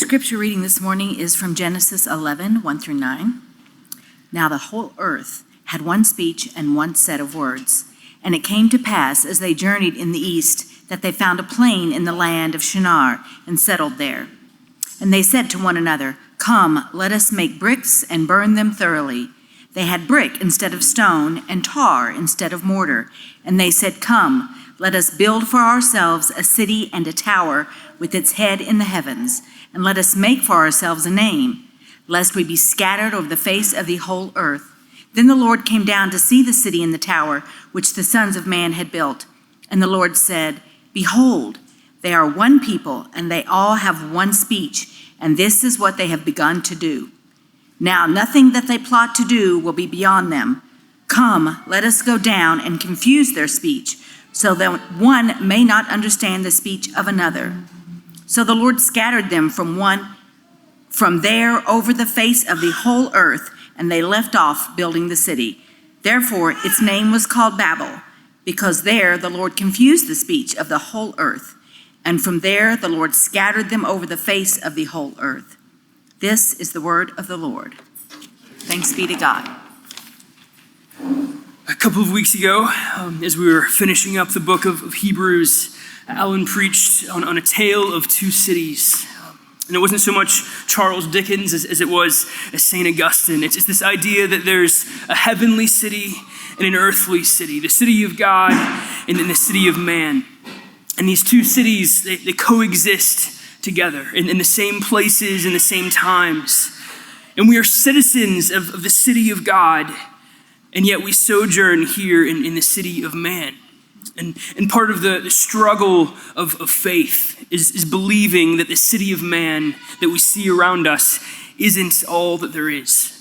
scripture reading this morning is from Genesis 11, 1 through 9. Now the whole earth had one speech and one set of words. And it came to pass, as they journeyed in the east, that they found a plain in the land of Shinar and settled there. And they said to one another, "Come, let us make bricks and burn them thoroughly." They had brick instead of stone and tar instead of mortar. And they said, "Come, let us build for ourselves a city and a tower with its head in the heavens. And let us make for ourselves a name, lest we be scattered over the face of the whole earth." Then the Lord came down to see the city and the tower, which the sons of man had built. And the Lord said, "Behold, they are one people, and they all have one speech, and this is what they have begun to do. Now nothing that they plot to do will be beyond them. Come, let us go down and confuse their speech, so that one may not understand the speech of another." So the Lord scattered them from there over the face of the whole earth, and they left off building the city. Therefore its name was called Babel, because there the Lord confused the speech of the whole earth. And from there the Lord scattered them over the face of the whole earth. This is the word of the Lord. Thanks be to God. A couple of weeks ago, as we were finishing up the book of Hebrews, Alan preached on a tale of two cities. And it wasn't so much Charles Dickens as it was St. Augustine. It's this idea that there's a heavenly city and an earthly city, the city of God and then the city of man. And these two cities, they coexist together in the same places, in the same times. And we are citizens of the city of God, and yet we sojourn here in the city of man. And part of the struggle of faith is believing that the city of man that we see around us isn't all that there is.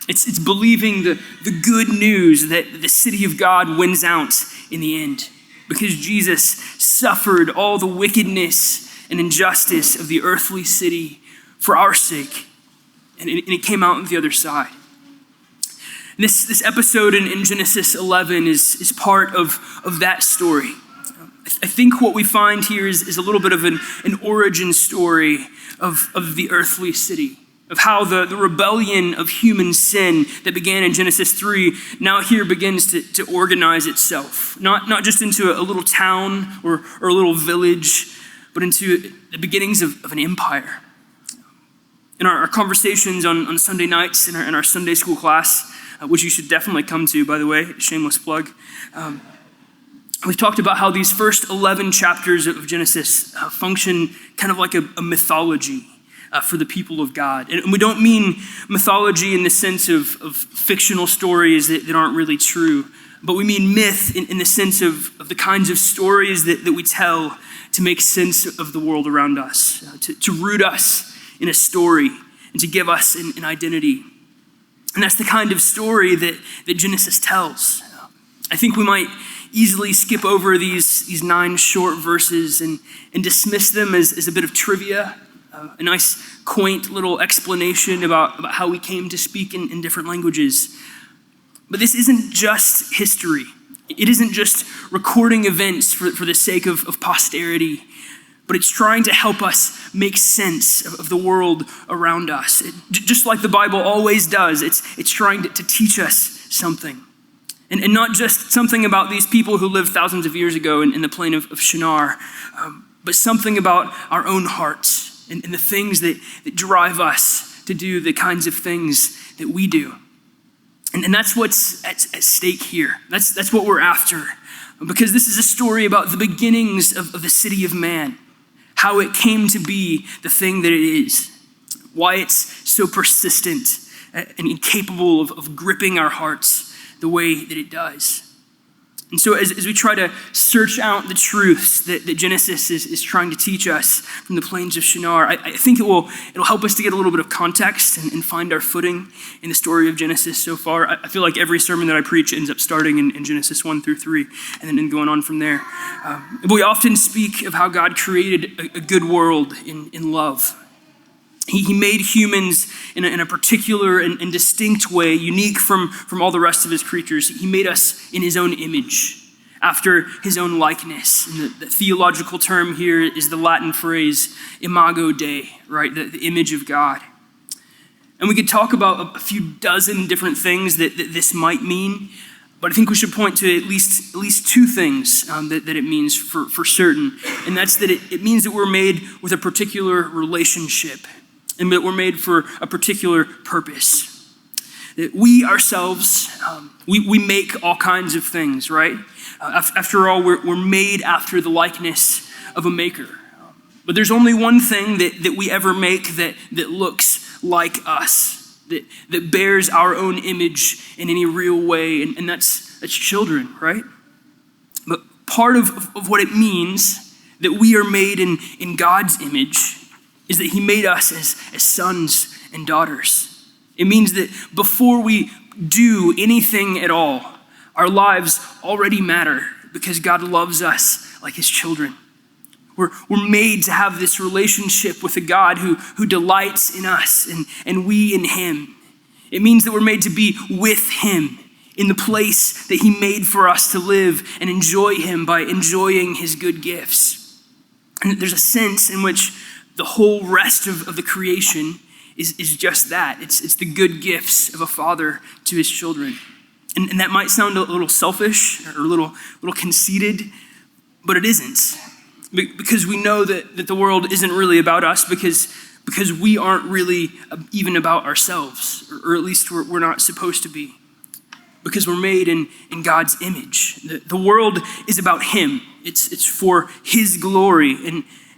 It's believing the good news that the city of God wins out in the end, because Jesus suffered all the wickedness and injustice of the earthly city for our sake, and it came out on the other side. This episode in Genesis 11 is part of that story. I think what we find here is a little bit of an origin story of the earthly city, of how the rebellion of human sin that began in Genesis 3 now here begins to organize itself, not just into a little town or a little village, but into the beginnings of an empire. In our conversations on Sunday nights in our Sunday school class, which you should definitely come to, by the way, shameless plug. We've talked about how these first 11 chapters of Genesis function kind of like a mythology for the people of God. And we don't mean mythology in the sense of fictional stories that aren't really true, but we mean myth in the sense of the kinds of stories that we tell to make sense of the world around us, to root us in a story and to give us an identity. And that's the kind of story that Genesis tells. I think we might easily skip over these 9 short verses and dismiss them as a bit of trivia, a nice, quaint little explanation about how we came to speak in different languages. But this isn't just history. It isn't just recording events for the sake of posterity, but it's trying to help us make sense of the world around us. Just like the Bible always does, it's trying to teach us something. And not just something about these people who lived thousands of years ago in the plain of Shinar, but something about our own hearts and the things that drive us to do the kinds of things that we do. And that's what's at stake here. That's what we're after. Because this is a story about the beginnings of the city of man. How it came to be the thing that it is, why it's so persistent and incapable of gripping our hearts the way that it does. And so as we try to search out the truths that Genesis is trying to teach us from the plains of Shinar, I think it'll help us to get a little bit of context and find our footing in the story of Genesis so far. I feel like every sermon that I preach ends up starting in Genesis 1 through 3 and then going on from there. We often speak of how God created a good world in love. He made humans in a particular and distinct way, unique from all the rest of his creatures. He made us in his own image, after his own likeness. And the theological term here is the Latin phrase imago Dei, right? The image of God. And we could talk about a few dozen different things that this might mean, but I think we should point to at least two things that it means for certain. And that's that it means that we're made with a particular relationship and that we're made for a particular purpose. That we ourselves, we make all kinds of things, right? After all, we're made after the likeness of a maker. But there's only one thing that we ever make that looks like us, that bears our own image in any real way, and that's children, right? But part of what it means that we are made in God's image is that he made us as sons and daughters. It means that before we do anything at all, our lives already matter because God loves us like his children. We're made to have this relationship with a God who delights in us and we in him. It means that we're made to be with him in the place that he made for us to live and enjoy him by enjoying his good gifts. And there's a sense in which the whole rest of the creation is just that. It's the good gifts of a father to his children. And that might sound a little selfish or a little conceited, but it isn't. Because we know that the world isn't really about us because we aren't really even about ourselves, or at least we're not supposed to be. Because we're made in God's image. The world is about him. It's for his glory.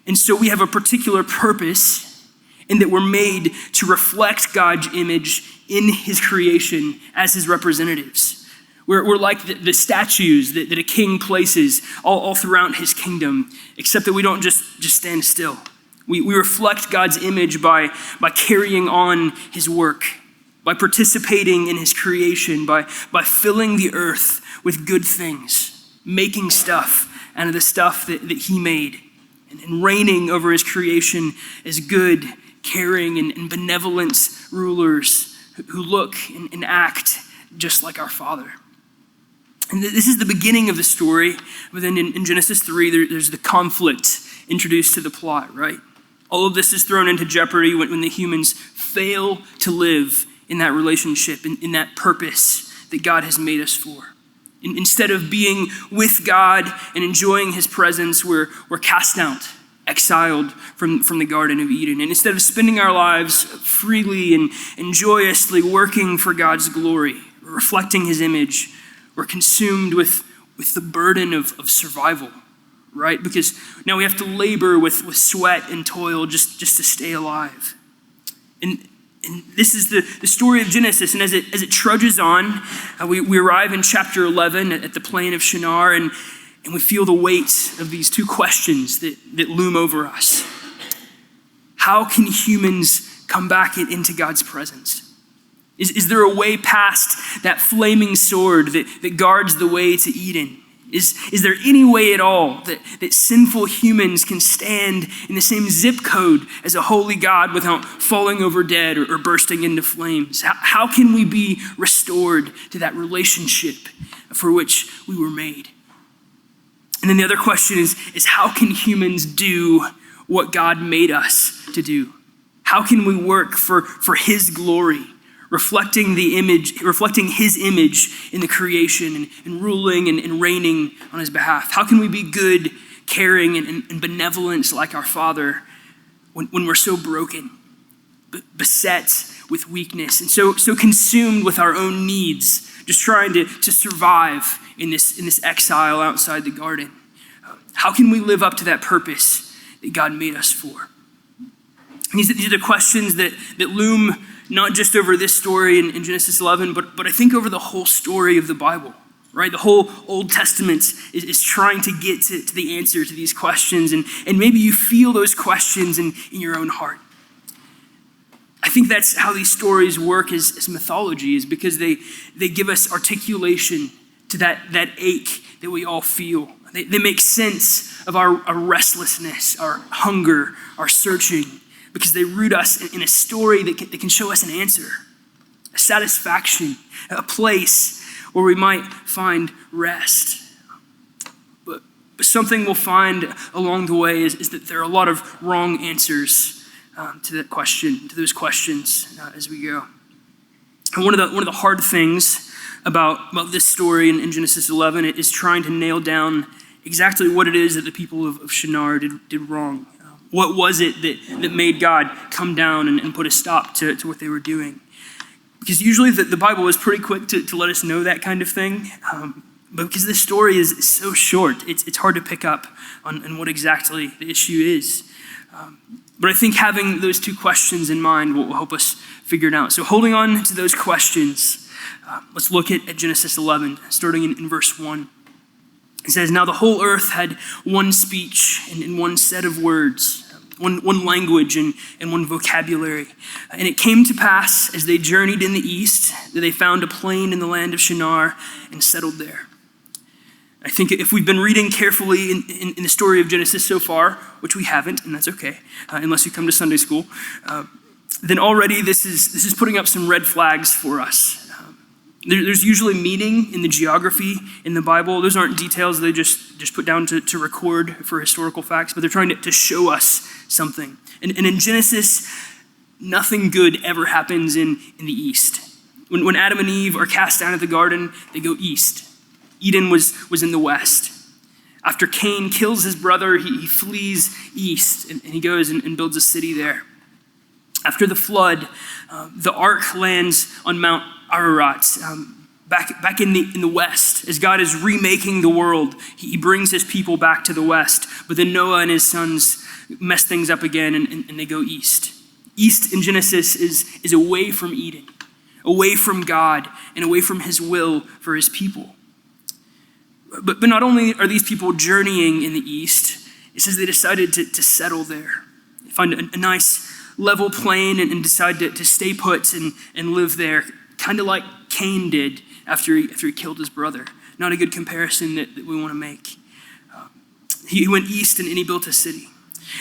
And so we have a particular purpose in that we're made to reflect God's image in his creation as his representatives. We're like the statues that a king places all throughout his kingdom, except that we don't just stand still. We reflect God's image by carrying on his work, by participating in his creation, by filling the earth with good things, making stuff out of the stuff that he made, and reigning over his creation as good, caring, and benevolent rulers who look and act just like our Father. And this is the beginning of the story, but then in Genesis 3, there's the conflict introduced to the plot, right? All of this is thrown into jeopardy when the humans fail to live in that relationship, in that purpose that God has made us for. Instead of being with God and enjoying his presence, we're cast out, exiled from the Garden of Eden. And instead of spending our lives freely and joyously working for God's glory, reflecting his image, we're consumed with the burden of survival, right? Because now we have to labor with sweat and toil just to stay alive. And this is the story of Genesis. And as it trudges on, we arrive in chapter 11 at the plain of Shinar, and we feel the weight of these two questions that loom over us. How can humans come back into God's presence? Is there a way past that flaming sword that guards the way to Eden? Is there any way at all that sinful humans can stand in the same zip code as a holy God without falling over dead or bursting into flames? How can we be restored to that relationship for which we were made? And then the other question is how can humans do what God made us to do? How can we work for his glory? Reflecting his image in the creation and ruling and reigning on his behalf. How can we be good, caring, and benevolent like our Father when we're so broken, beset with weakness, and so consumed with our own needs, just trying to survive in this exile outside the garden? How can we live up to that purpose that God made us for? These are the questions that loom not just over this story in Genesis 11, but I think over the whole story of the Bible, right? The whole Old Testament is trying to get to the answer to these questions, and maybe you feel those questions in your own heart. I think that's how these stories work as mythology, is because they give us articulation to that ache that we all feel. They make sense of our restlessness, our hunger, our searching, because they root us in a story that can show us an answer, a satisfaction, a place where we might find rest. But something we'll find along the way is that there are a lot of wrong answers to those questions as we go. And one of the hard things about this story in Genesis 11 is trying to nail down exactly what it is that the people of Shinar did wrong. What was it that made God come down and put a stop to what they were doing? Because usually the Bible is pretty quick to let us know that kind of thing. But because this story is so short, it's hard to pick up on what exactly the issue is. But I think having those two questions in mind will help us figure it out. So holding on to those questions, let's look at Genesis 11, starting in verse 1. It says, "Now the whole earth had one speech and one set of words, one language and one vocabulary. And it came to pass as they journeyed in the east that they found a plain in the land of Shinar and settled there." I think if we've been reading carefully in the story of Genesis so far, which we haven't, and that's okay, unless you come to Sunday school, then already this is putting up some red flags for us. There's usually meaning in the geography in the Bible. Those aren't details they just put down to record for historical facts, but they're trying to show us something. And in Genesis, nothing good ever happens in the east. When Adam and Eve are cast down at the garden, they go east. Eden was in the west. After Cain kills his brother, he flees east, and he goes and builds a city there. After the flood, the ark lands on Mount Ararat, back in the west. As God is remaking the world, he brings his people back to the west. But then Noah and his sons mess things up again, and they go east. East in Genesis is away from Eden, away from God, and away from his will for his people. But not only are these people journeying in the east, it says they decided to settle there. They find a nice level plain and decide to stay put and live there, kind of like Cain did after he killed his brother. Not a good comparison that we want to make. He went east and he built a city.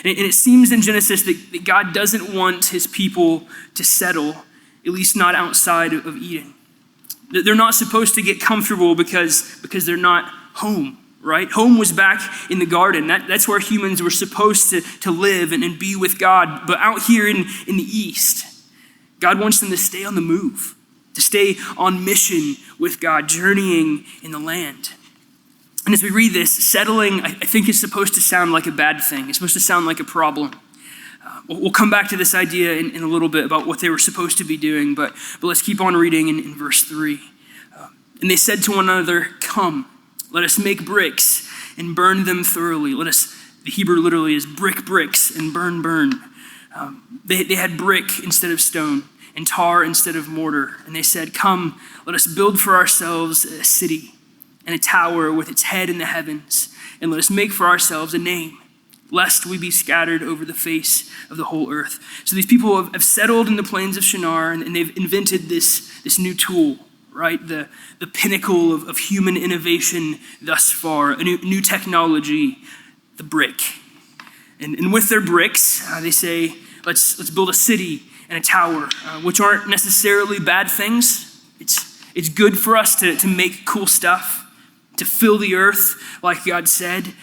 And it seems in Genesis that God doesn't want his people to settle, at least not outside of Eden. They're not supposed to get comfortable because they're not home, right? Home was back in the garden. That's where humans were supposed to live and be with God. But out here in the east, God wants them to stay on the move, to stay on mission with God, journeying in the land. And as we read this, settling, I think, is supposed to sound like a bad thing. It's supposed to sound like a problem. We'll come back to this idea in a little bit about what they were supposed to be doing, but let's keep on reading in verse 3. "And they said to one another, 'Come, let us make bricks and burn them thoroughly.'" The Hebrew literally is brick bricks and burn. They had brick instead of stone and tar instead of mortar. And they said, "Come, let us build for ourselves a city and a tower with its head in the heavens, and let us make for ourselves a name, lest we be scattered over the face of the whole earth." So these people have settled in the plains of Shinar, and they've invented this new tool, right? The pinnacle of human innovation thus far, a new technology, the brick. And with their bricks, they say, let's build a city and a tower, which aren't necessarily bad things. It's good for us to make cool stuff, to fill the earth like God said.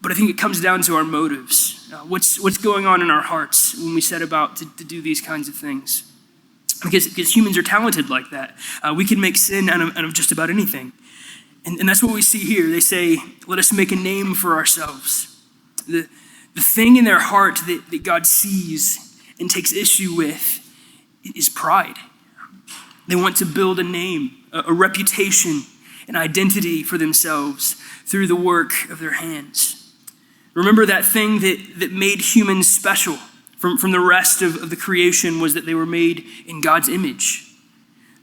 But I think it comes down to our motives. What's going on in our hearts when we set about to do these kinds of things? Because humans are talented like that. We can make sin out of just about anything. And that's what we see here. They say, let us make a name for ourselves. The thing in their heart that God sees and takes issue with is pride. They want to build a name, a reputation, an identity for themselves through the work of their hands. Remember, that thing that made humans special from the rest of the creation was that they were made in God's image.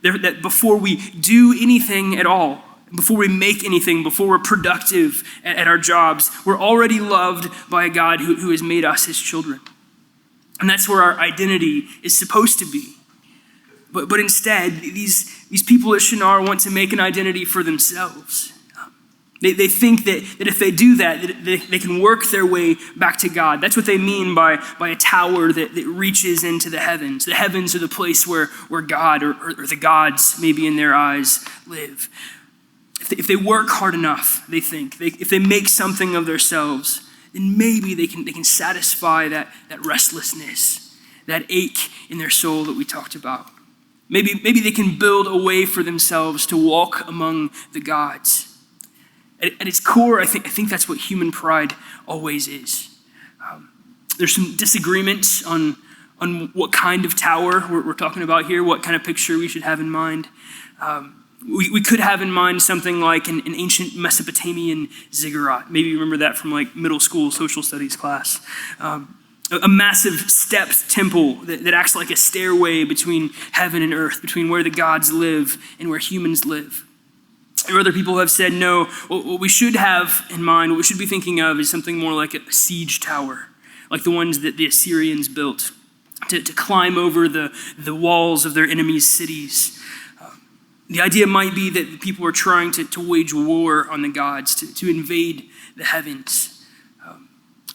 That before we do anything at all, before we make anything, before we're productive at our jobs, we're already loved by a God who has made us his children. And that's where our identity is supposed to be. But instead, these people at Shinar want to make an identity for themselves. They think that if they do that they can work their way back to God. That's what they mean by a tower that reaches into the heavens. The heavens are the place where God or the gods, maybe in their eyes, live. If they work hard enough, they think, if they make something of themselves, then maybe they can satisfy that restlessness, that ache in their soul that we talked about. Maybe they can build a way for themselves to walk among the gods. At its core, I think that's what human pride always is. There's some disagreements on what kind of tower we're talking about here, what kind of picture we should have in mind. We could have in mind something like an ancient Mesopotamian ziggurat. Maybe you remember that from like middle school social studies class. A massive stepped temple that acts like a stairway between heaven and earth, between where the gods live and where humans live. Or other people have said, no, what we should have in mind, what we should be thinking of is something more like a siege tower, like the ones that the Assyrians built to climb over the walls of their enemies' cities. The idea might be that people are trying to wage war on the gods, to invade the heavens.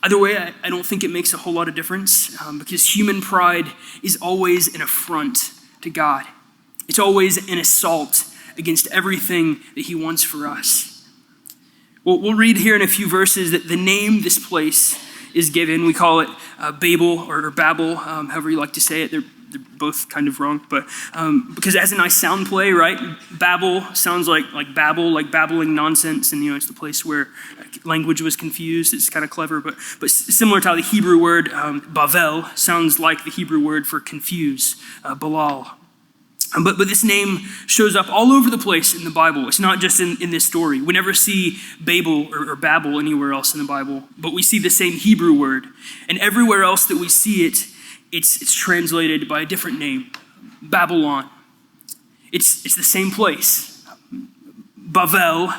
Either way, I don't think it makes a whole lot of difference because human pride is always an affront to God. It's always an assault against everything that he wants for us. Well, we'll read here in a few verses that the name this place is given. We call it Babel or Babel, however you like to say it. They're both kind of wrong, but because it has a nice sound play, right? Babel sounds like babble, like babbling nonsense, and it's the place where language was confused. It's kind of clever, but similar to how the Hebrew word Babel sounds like the Hebrew word for confuse, Balal. But this name shows up all over the place in the Bible. It's not just in this story. We never see Babel or Babel anywhere else in the Bible, but we see the same Hebrew word. And everywhere else that we see it, it's translated by a different name, Babylon. It's the same place. Babel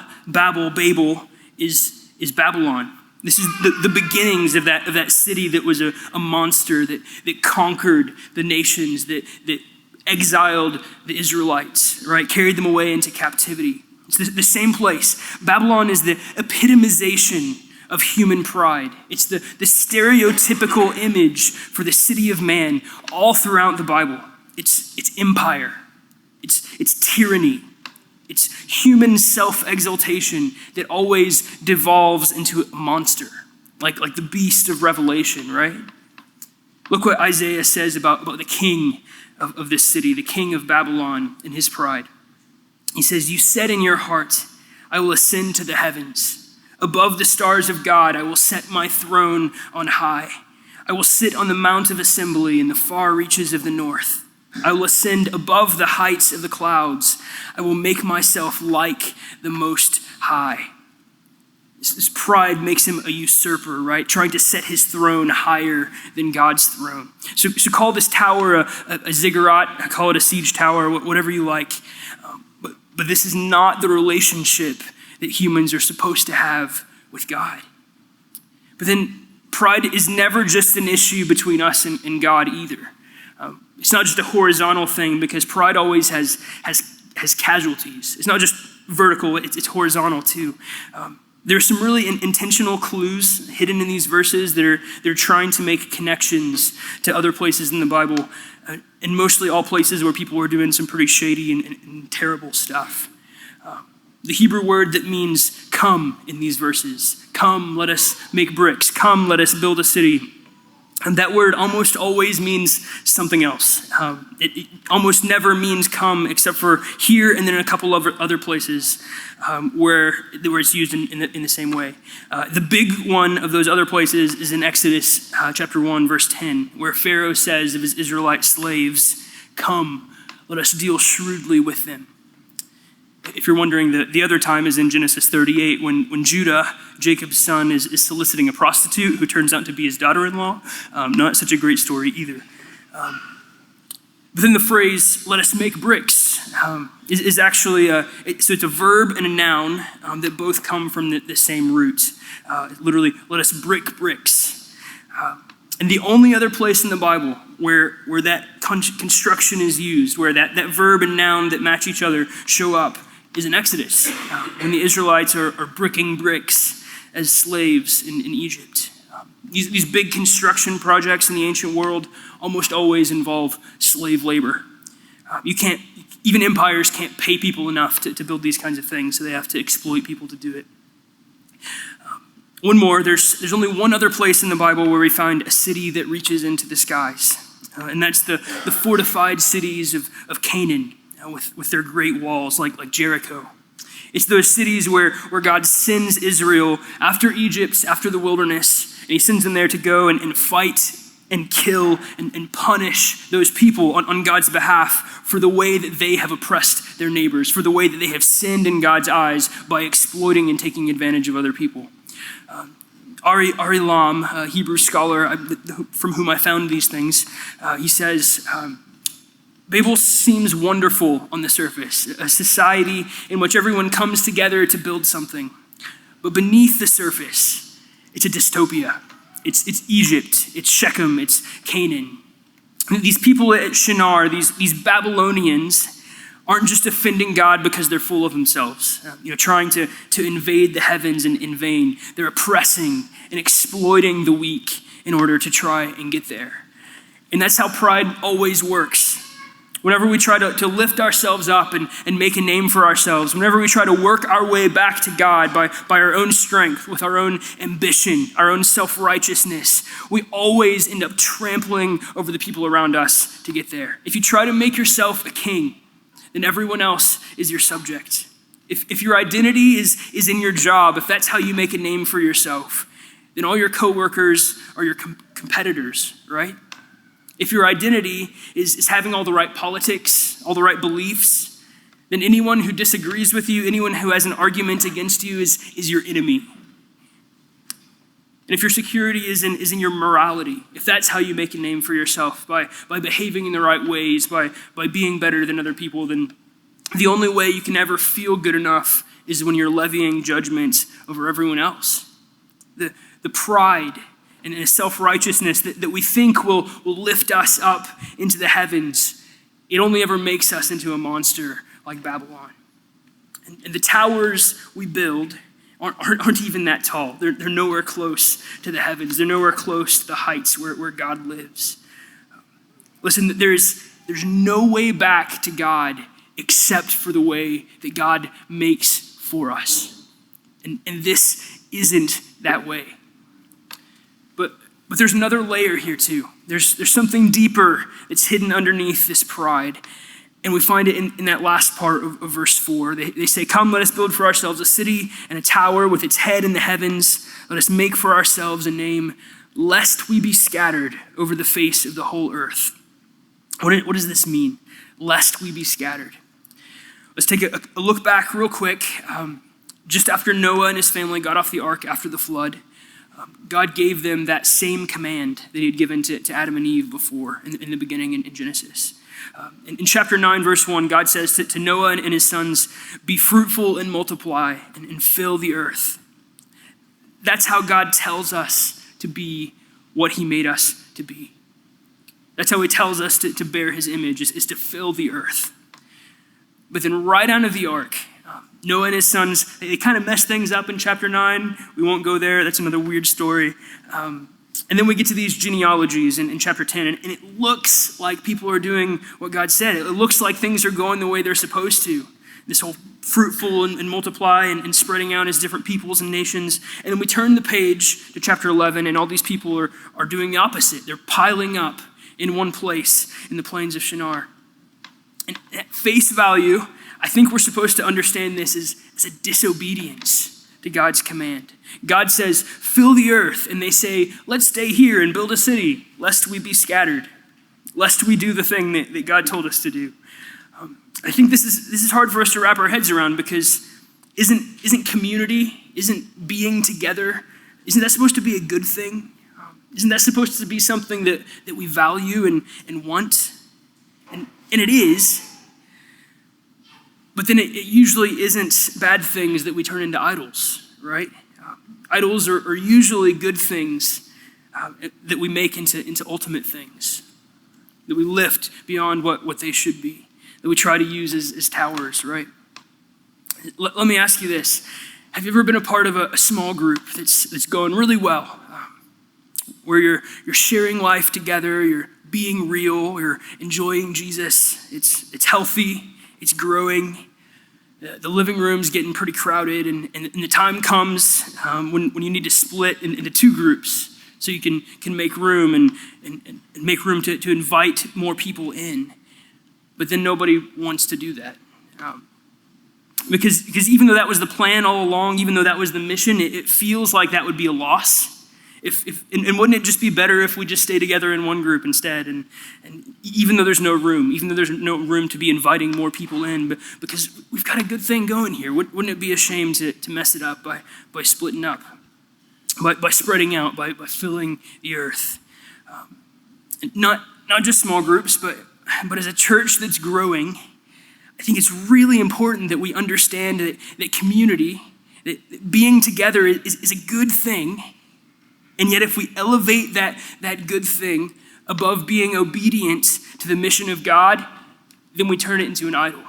is Babylon. This is the beginnings of that city that was a monster that conquered the nations, that exiled the Israelites, right? Carried them away into captivity. It's the same place. Babylon is the epitomization of human pride. It's the stereotypical image for the city of man all throughout the Bible. It's empire. It's tyranny. It's human self-exaltation that always devolves into a monster, like the beast of Revelation, right? Look what Isaiah says about the king of this city, the king of Babylon and his pride. He says, "You said in your heart, I will ascend to the heavens. Above the stars of God, I will set my throne on high. I will sit on the mount of assembly in the far reaches of the north. I will ascend above the heights of the clouds. I will make myself like the Most High." This pride makes him a usurper, right? Trying to set his throne higher than God's throne. So call this tower a ziggurat, call it a siege tower, whatever you like. But this is not the relationship that humans are supposed to have with God. But then pride is never just an issue between us and God either. It's not just a horizontal thing because pride always has casualties. It's not just vertical, it's horizontal too. There's some really intentional clues hidden in these verses that they're trying to make connections to other places in the Bible, and mostly all places where people were doing some pretty shady and terrible stuff. The Hebrew word that means come in these verses, come, let us make bricks, come, let us build a city. And that word almost always means something else. It almost never means come except for here and then in a couple of other places where it's used in the same way. The big one of those other places is in Exodus chapter 1, verse 10, where Pharaoh says of his Israelite slaves, "Come, let us deal shrewdly with them." If you're wondering, the other time is in Genesis 38 when Judah, Jacob's son, is soliciting a prostitute who turns out to be his daughter-in-law. Not such a great story either. But then the phrase, "let us make bricks," is actually, so it's a verb and a noun that both come from the same root. Literally, let us brick bricks. And the only other place in the Bible where that construction is used, where that verb and noun that match each other show up, is in Exodus, when the Israelites are bricking bricks as slaves in Egypt. These big construction projects in the ancient world almost always involve slave labor. Even empires can't pay people enough to build these kinds of things, so they have to exploit people to do it. One more, there's only one other place in the Bible where we find a city that reaches into the skies, and that's the fortified cities of Canaan with their great walls like Jericho. It's those cities where God sends Israel after Egypt, after the wilderness, and he sends them there to go and fight and kill and punish those people on God's behalf for the way that they have oppressed their neighbors, for the way that they have sinned in God's eyes by exploiting and taking advantage of other people. Ari Lam, a Hebrew scholar from whom I found these things, he says, Babel seems wonderful on the surface, a society in which everyone comes together to build something. But beneath the surface, it's a dystopia. It's Egypt, it's Shechem, it's Canaan. These people at Shinar, these Babylonians, aren't just offending God because they're full of themselves, trying to invade the heavens in vain. They're oppressing and exploiting the weak in order to try and get there. And that's how pride always works. Whenever we try to lift ourselves up and make a name for ourselves, whenever we try to work our way back to God by our own strength, with our own ambition, our own self-righteousness, we always end up trampling over the people around us to get there. If you try to make yourself a king, then everyone else is your subject. If your identity is in your job, if that's how you make a name for yourself, then all your coworkers are your competitors, right? If your identity is having all the right politics, all the right beliefs, then anyone who disagrees with you, anyone who has an argument against you is your enemy. And if your security is in your morality, if that's how you make a name for yourself, by behaving in the right ways, by being better than other people, then the only way you can ever feel good enough is when you're levying judgment over everyone else. The pride and a self-righteousness that we think will lift us up into the heavens, it only ever makes us into a monster like Babylon. And the towers we build aren't even that tall. They're nowhere close to the heavens. They're nowhere close to the heights where God lives. Listen, there's no way back to God except for the way that God makes for us. And this isn't that way. But there's another layer here too. There's something deeper that's hidden underneath this pride. And we find it in that last part of verse 4. They say, "Come, let us build for ourselves a city and a tower with its head in the heavens. Let us make for ourselves a name, lest we be scattered over the face of the whole earth." What does this mean? Lest we be scattered. Let's take a look back real quick. Just after Noah and his family got off the ark after the flood, God gave them that same command that he had given to Adam and Eve before in the beginning in Genesis. In chapter 9, verse 1, God says to Noah and his sons, "Be fruitful and multiply and fill the earth." That's how God tells us to be what he made us to be. That's how he tells us to bear his image, is to fill the earth. But then right out of the ark, Noah and his sons, they kind of messed things up in chapter 9. We won't go there. That's another weird story. And then we get to these genealogies in chapter 10, and it looks like people are doing what God said. It looks like things are going the way they're supposed to. This whole fruitful and multiply and spreading out as different peoples and nations. And then we turn the page to chapter 11, and all these people are doing the opposite. They're piling up in one place in the plains of Shinar. And at face value, I think we're supposed to understand this as a disobedience to God's command. God says, "Fill the earth," and they say, "Let's stay here and build a city, lest we be scattered, lest we do the thing that God told us to do." I think this is hard for us to wrap our heads around, because isn't community, isn't being together, isn't that supposed to be a good thing? Isn't that supposed to be something that we value and want? And it is. But then it usually isn't bad things that we turn into idols, right? Idols are usually good things that we make into ultimate things, that we lift beyond what they should be, that we try to use as towers, right? Let me ask you this. Have you ever been a part of a small group that's going really well, where you're sharing life together, you're being real, you're enjoying Jesus. It's healthy, it's growing. The living room's getting pretty crowded, and the time comes when you need to split into two groups so you can make room and make room to invite more people in. But then nobody wants to do that. Because even though that was the plan all along, even though that was the mission, it feels like that would be a loss. And wouldn't it just be better if we just stay together in one group instead? And even though there's no room to be inviting more people in, but because we've got a good thing going here, wouldn't it be a shame to mess it up by splitting up, by spreading out, by filling the earth? And not just small groups, but as a church that's growing, I think it's really important that we understand that community, that being together is a good thing. And yet if we elevate that good thing above being obedient to the mission of God, then we turn it into an idol.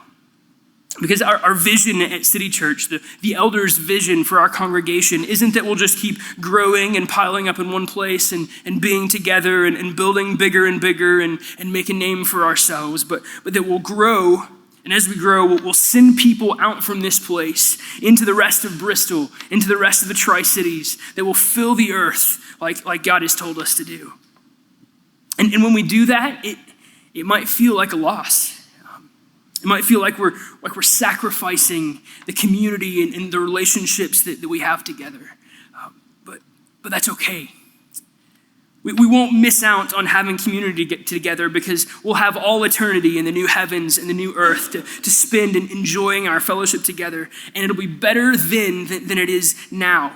Because our vision at CityChurch, the elders' vision for our congregation, isn't that we'll just keep growing and piling up in one place and being together and building bigger and bigger and make a name for ourselves, but that we'll grow. And as we grow, we'll send people out from this place into the rest of Bristol, into the rest of the Tri-Cities, that will fill the earth like God has told us to do. And when we do that, it might feel like a loss. It might feel like we're sacrificing the community and the relationships that we have together. But that's okay. We won't miss out on having community get together because we'll have all eternity in the new heavens and the new earth to spend in enjoying our fellowship together. And it'll be better then than it is now.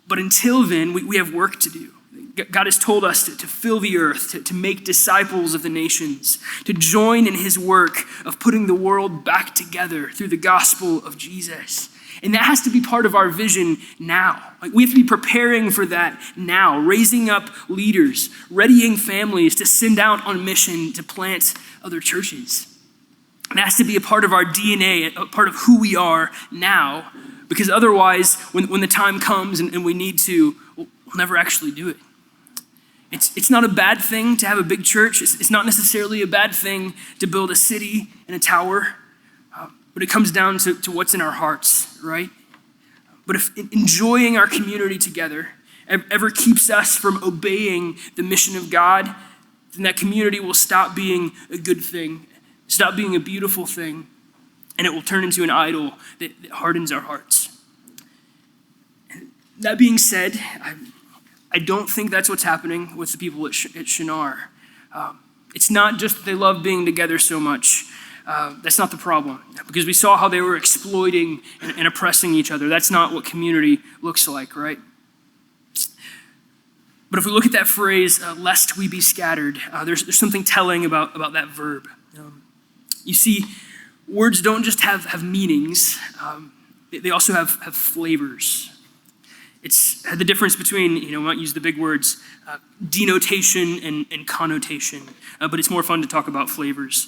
But until then, we have work to do. God has told us to fill the earth, to make disciples of the nations, to join in his work of putting the world back together through the gospel of Jesus. And that has to be part of our vision now. We have to be preparing for that now, raising up leaders, readying families to send out on mission to plant other churches. And that has to be a part of our DNA, a part of who we are now, because otherwise, when the time comes and we need to, we'll never actually do it. It's not a bad thing to have a big church. It's not necessarily a bad thing to build a city and a tower. But it comes down to what's in our hearts, right? But if enjoying our community together ever keeps us from obeying the mission of God, then that community will stop being a good thing, stop being a beautiful thing, and it will turn into an idol that hardens our hearts. And that being said, I don't think that's what's happening with the people at Shinar. It's not just that they love being together so much. That's not the problem, because we saw how they were exploiting and oppressing each other. That's not what community looks like, right? But if we look at that phrase, lest we be scattered, there's something telling about that verb. You see, words don't just have meanings, they also have flavors. It's the difference between, we might use the big words, denotation and connotation, but it's more fun to talk about flavors.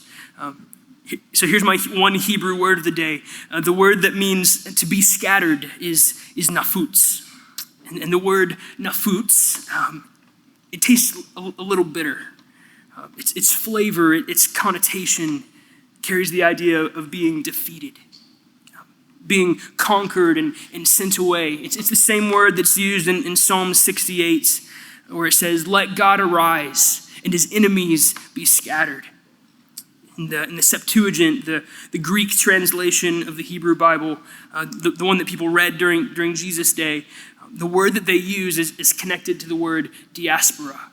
So here's my one Hebrew word of the day. The word that means to be scattered is nafutz. And the word nafutz, it tastes a little bitter. Its flavor, its connotation carries the idea of being defeated, being conquered and sent away. It's the same word that's used in Psalm 68, where it says, "Let God arise and his enemies be scattered." In the Septuagint, the Greek translation of the Hebrew Bible, the one that people read during Jesus' day, the word that they use is connected to the word diaspora.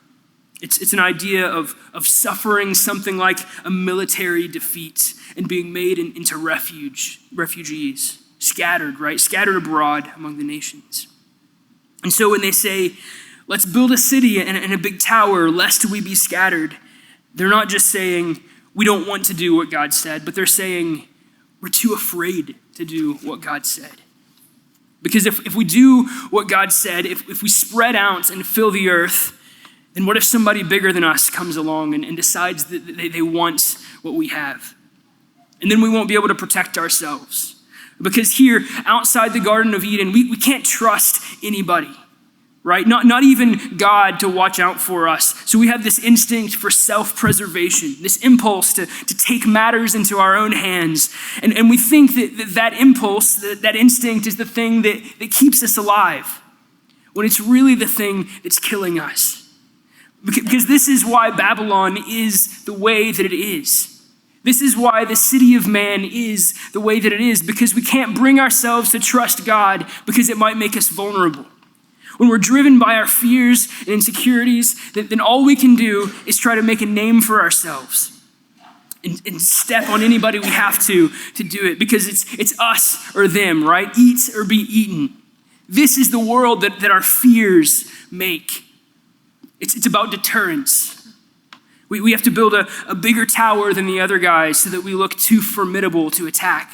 It's an idea of suffering something like a military defeat and being made into refugees, scattered, right? Scattered abroad among the nations. And so when they say, let's build a city and a big tower, lest we be scattered, they're not just saying, we don't want to do what God said, but they're saying we're too afraid to do what God said. Because if we do what God said, if we spread out and fill the earth, then what if somebody bigger than us comes along and decides that they want what we have? And then we won't be able to protect ourselves. Because here, outside the Garden of Eden, we can't trust anybody. right? Not even God to watch out for us. So we have this instinct for self-preservation, this impulse to take matters into our own hands. And we think that impulse, that instinct is the thing that keeps us alive, when it's really the thing that's killing us. Because this is why Babylon is the way that it is. This is why the city of man is the way that it is, because we can't bring ourselves to trust God because it might make us vulnerable. When we're driven by our fears and insecurities, then all we can do is try to make a name for ourselves and step on anybody we have to do it, because it's us or them, right? Eat or be eaten. This is the world that our fears make. It's about deterrence. We have to build a bigger tower than the other guys so that we look too formidable to attack.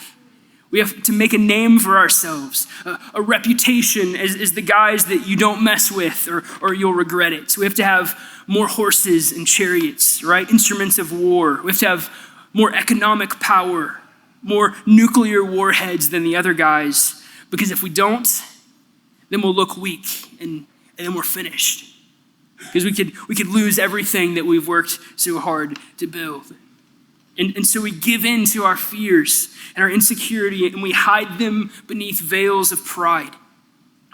We have to make a name for ourselves, a reputation as the guys that you don't mess with or you'll regret it. So we have to have more horses and chariots, right? Instruments of war. We have to have more economic power, more nuclear warheads than the other guys. Because if we don't, then we'll look weak and then we're finished. Because we could lose everything that we've worked so hard to build. And so we give in to our fears and our insecurity, and we hide them beneath veils of pride,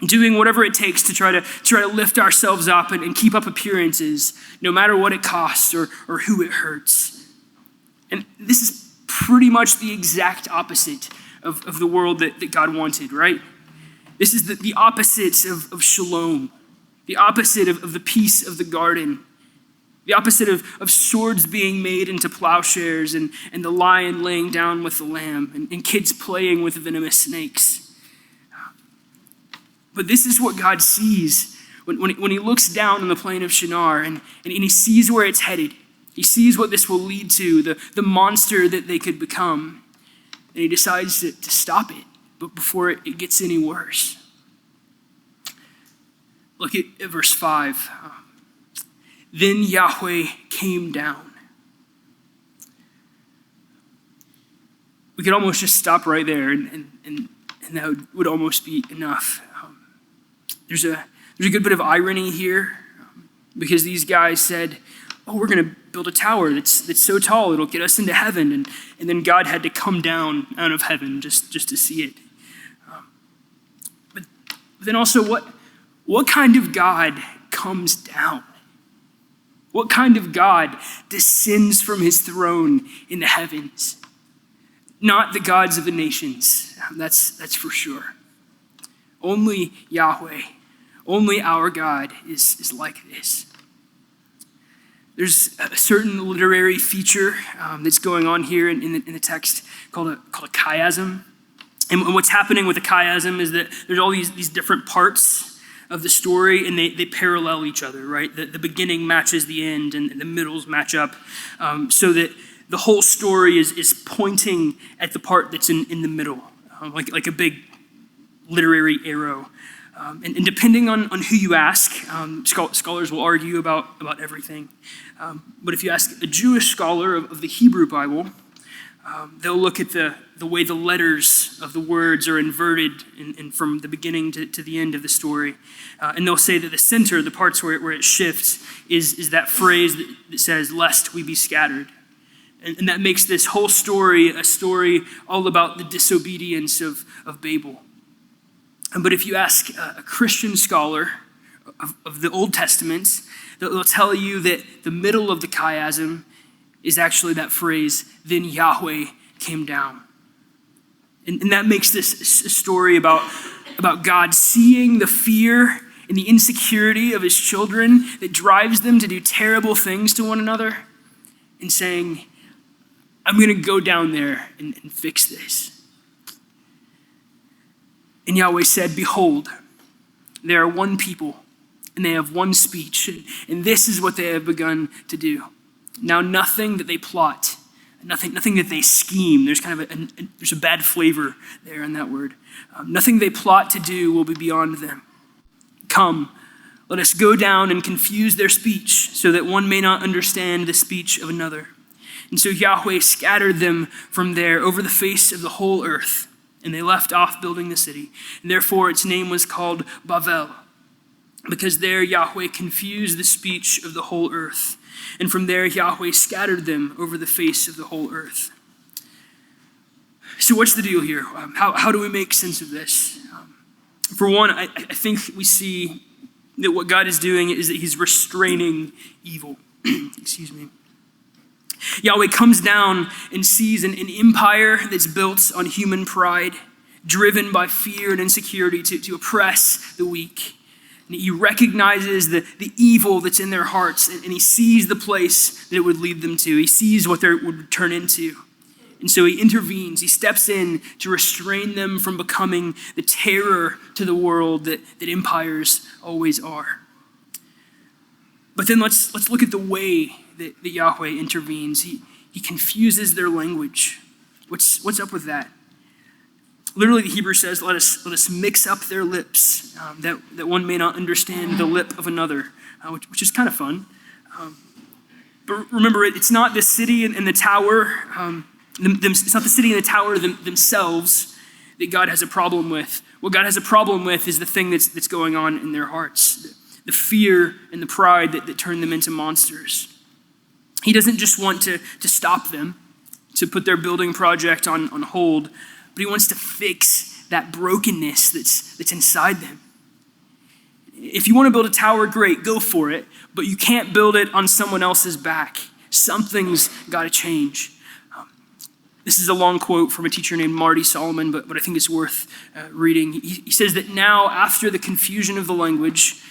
doing whatever it takes to try to lift ourselves up and keep up appearances, no matter what it costs or who it hurts. And this is pretty much the exact opposite of the world that God wanted, right? This is the opposite of shalom. The opposite of the peace of the garden. The opposite of swords being made into plowshares and the lion laying down with the lamb and kids playing with venomous snakes. But this is what God sees when he looks down on the plain of Shinar and he sees where it's headed. He sees what this will lead to, the monster that they could become. And he decides to stop it, but before it gets any worse. Look at verse 5. Then Yahweh came down. We could almost just stop right there, and that would almost be enough. There's a good bit of irony here, because these guys said, "Oh, we're going to build a tower that's so tall it'll get us into heaven," and then God had to come down out of heaven just to see it. But then also, what kind of God comes down? What kind of God descends from his throne in the heavens? Not the gods of the nations, that's for sure. Only Yahweh, only our God is like this. There's a certain literary feature that's going on here in the text called a chiasm. And what's happening with the chiasm is that there's all these different parts of the story, and they parallel each other, right? The beginning matches the end, and the middles match up, so that the whole story is pointing at the part that's in the middle, like a big literary arrow. And depending on who you ask, scholars will argue about everything. But if you ask a Jewish scholar of the Hebrew Bible, they'll look at the way the letters of the words are inverted and from the beginning to the end of the story. And they'll say that the center, the parts where it shifts, is that phrase that says, "Lest we be scattered." And that makes this whole story a story all about the disobedience of Babel. But if you ask a Christian scholar of the Old Testament, they'll tell you that the middle of the chiasm is actually that phrase, "Then Yahweh came down." And that makes this a story about God seeing the fear and the insecurity of his children that drives them to do terrible things to one another and saying, "I'm going to go down there and fix this." And Yahweh said, "Behold, they are one people, and they have one speech, and this is what they have begun to do. Now nothing that they plot, nothing that they scheme," there's kind of there's a bad flavor there in that word. "Nothing they plot to do will be beyond them. Come, let us go down and confuse their speech, so that one may not understand the speech of another." And so Yahweh scattered them from there over the face of the whole earth, and they left off building the city. And therefore its name was called Babel, because there Yahweh confused the speech of the whole earth, and from there Yahweh scattered them over the face of the whole earth. So what's the deal here? How do we make sense of this? For one, I think we see that what God is doing is that he's restraining evil. Excuse me. Yahweh comes down and sees an empire that's built on human pride, driven by fear and insecurity to oppress the weak. And he recognizes the evil that's in their hearts, and he sees the place that it would lead them to. He sees what they would turn into. And so he intervenes. He steps in to restrain them from becoming the terror to the world that empires always are. But then let's look at the way that Yahweh intervenes. He confuses their language. What's up with that? Literally, the Hebrew says, let us mix up their lips, that one may not understand the lip of another, which is kind of fun. But remember, it's not the city and the tower, it's not the city and the tower themselves that God has a problem with. What God has a problem with is the thing that's going on in their hearts, the fear and the pride that turn them into monsters. He doesn't just want to stop them, to put their building project on hold, but he wants to fix that brokenness that's inside them. If you want to build a tower, great, go for it, but you can't build it on someone else's back. Something's got to change. This is a long quote from a teacher named Marty Solomon, but I think it's worth reading. He says that now, after the confusion of the language,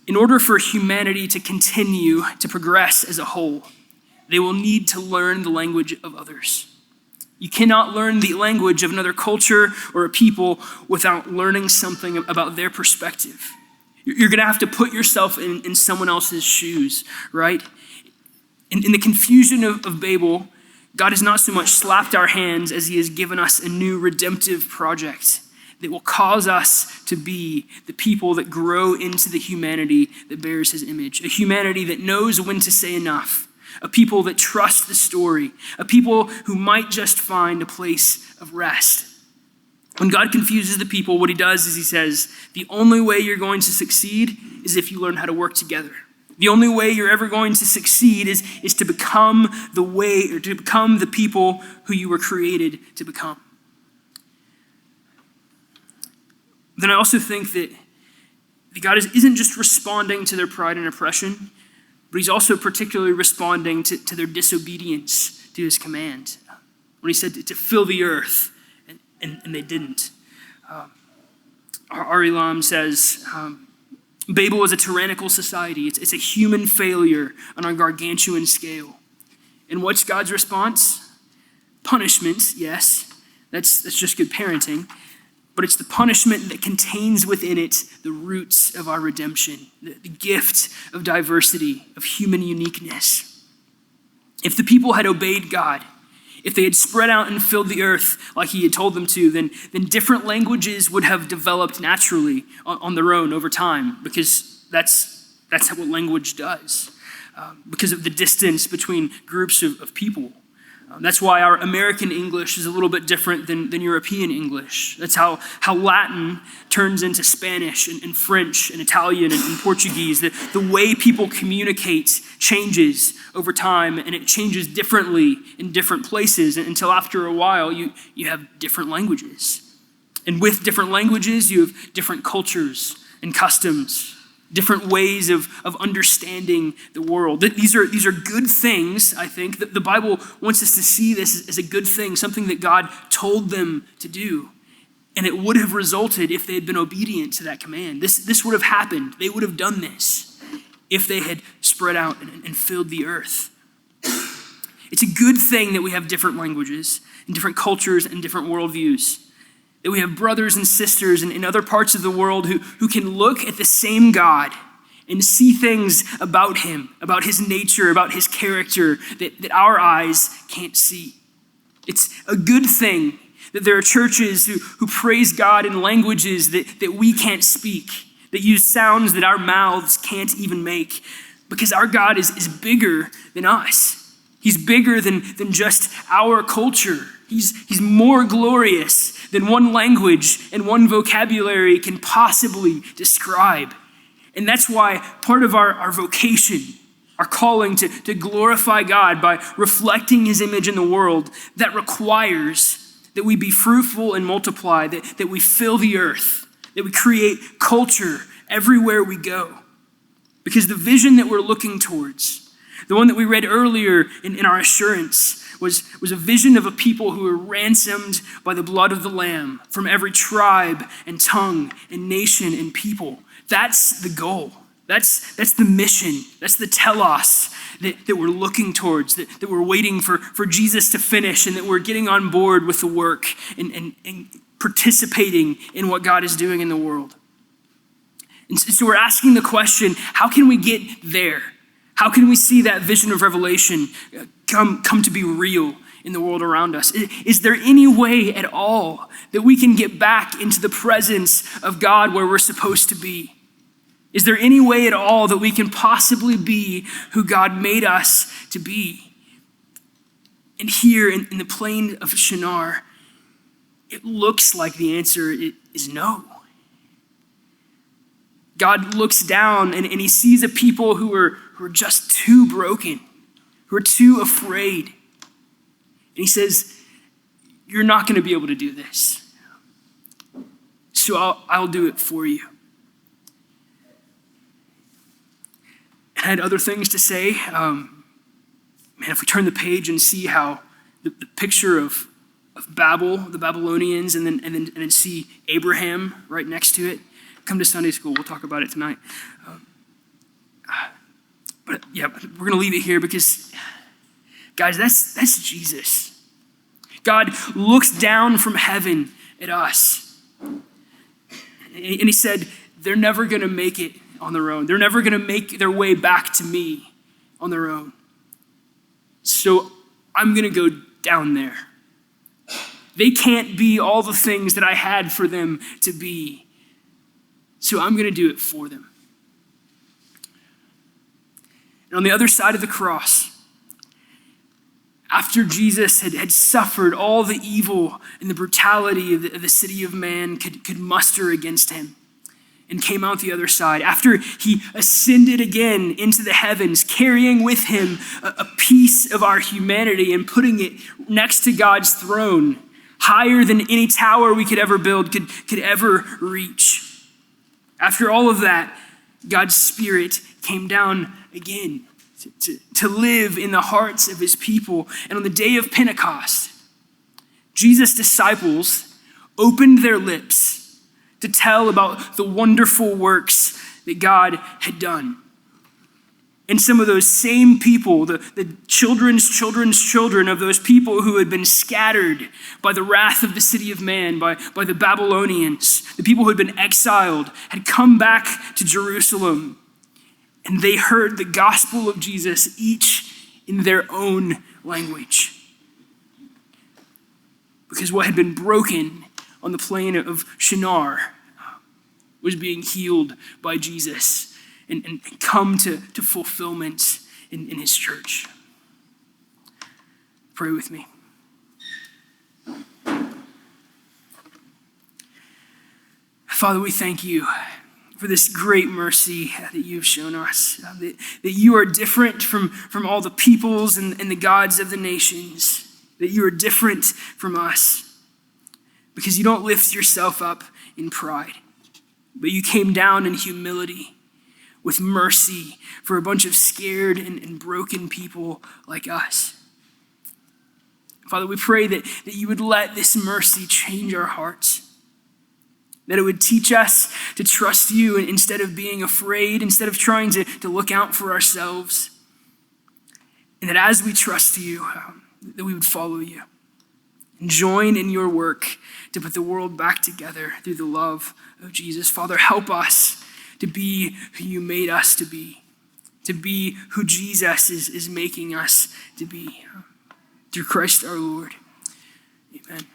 in order for humanity to continue to progress as a whole, they will need to learn the language of others. You cannot learn the language of another culture or a people without learning something about their perspective. You're going to have to put yourself in someone else's shoes, right? In the confusion of Babel, God has not so much slapped our hands as he has given us a new redemptive project that will cause us to be the people that grow into the humanity that bears his image, a humanity that knows when to say enough, a people that trust the story, a people who might just find a place of rest. When God confuses the people, what he does is he says, the only way you're going to succeed is if you learn how to work together. The only way you're ever going to succeed is to become the way, or to become the people who you were created to become. Then I also think that God isn't just responding to their pride and oppression, but he's also particularly responding to their disobedience to his command. When he said to fill the earth, and they didn't. Ari Lam says, Babel is a tyrannical society. It's a human failure on a gargantuan scale. And what's God's response? Punishment, yes. That's just good parenting. But it's the punishment that contains within it the roots of our redemption, the gift of diversity, of human uniqueness. If the people had obeyed God, if they had spread out and filled the earth like he had told them to, then different languages would have developed naturally on their own over time, because that's what language does, because of the distance between groups of people. That's why our American English is a little bit different than European English. That's how Latin turns into Spanish and French and Italian and Portuguese. The way people communicate changes over time, and it changes differently in different places until after a while you have different languages. And with different languages, you have different cultures and customs, different ways of understanding the world. These are good things, I think. The Bible wants us to see this as a good thing, something that God told them to do. And it would have resulted if they had been obedient to that command. This would have happened. They would have done this if they had spread out and filled the earth. It's a good thing that we have different languages and different cultures and different worldviews. That we have brothers and sisters in other parts of the world who can look at the same God and see things about him, about his nature, about his character that our eyes can't see. It's a good thing that there are churches who praise God in languages that we can't speak, that use sounds that our mouths can't even make, because our God is bigger than us. He's bigger than just our culture. He's more glorious than one language and one vocabulary can possibly describe. And that's why part of our vocation, our calling to glorify God by reflecting his image in the world, that requires that we be fruitful and multiply, that we fill the earth, that we create culture everywhere we go. Because the vision that we're looking towards, the one that we read earlier in our assurance, was a vision of a people who were ransomed by the blood of the Lamb from every tribe and tongue and nation and people. That's the goal. That's the mission. That's the telos that we're looking towards, that we're waiting for Jesus to finish, and that we're getting on board with the work and participating in what God is doing in the world. And so we're asking the question, how can we get there? How can we see that vision of Revelation come to be real in the world around us? Is there any way at all that we can get back into the presence of God where we're supposed to be? Is there any way at all that we can possibly be who God made us to be? And here in the plain of Shinar, it looks like the answer is no. God looks down and he sees a people who are just too broken, who are too afraid. And he says, you're not going to be able to do this. So I'll do it for you. And I had other things to say. If we turn the page and see how the picture of Babel, the Babylonians, and then see Abraham right next to it. Come to Sunday school. We'll talk about it tonight. But yeah, we're going to leave it here because, guys, that's Jesus. God looks down from heaven at us. And he said, they're never going to make it on their own. They're never going to make their way back to me on their own. So I'm going to go down there. They can't be all the things that I had for them to be. So I'm going to do it for them. And on the other side of the cross, after Jesus had suffered all the evil and the brutality of the city of man could muster against him, and came out the other side, after he ascended again into the heavens, carrying with him a piece of our humanity and putting it next to God's throne, higher than any tower we could ever build could ever reach. After all of that, God's Spirit came down again to live in the hearts of his people. And on the day of Pentecost, Jesus' disciples opened their lips to tell about the wonderful works that God had done. And some of those same people, the children's children of those people who had been scattered by the wrath of the city of man, by the Babylonians, the people who had been exiled, had come back to Jerusalem. And they heard the gospel of Jesus, each in their own language. Because what had been broken on the plain of Shinar was being healed by Jesus and come to fulfillment in his church. Pray with me. Father, we thank you for this great mercy that you've shown us, that you are different from all the peoples and the gods of the nations, that you are different from us because you don't lift yourself up in pride, but you came down in humility with mercy for a bunch of scared and broken people like us. Father, we pray that you would let this mercy change our hearts, that it would teach us to trust you instead of being afraid, instead of trying to look out for ourselves, and that as we trust you, that we would follow you and join in your work to put the world back together through the love of Jesus. Father, help us to be who you made us to be who Jesus is making us to be. Through Christ our Lord. Amen.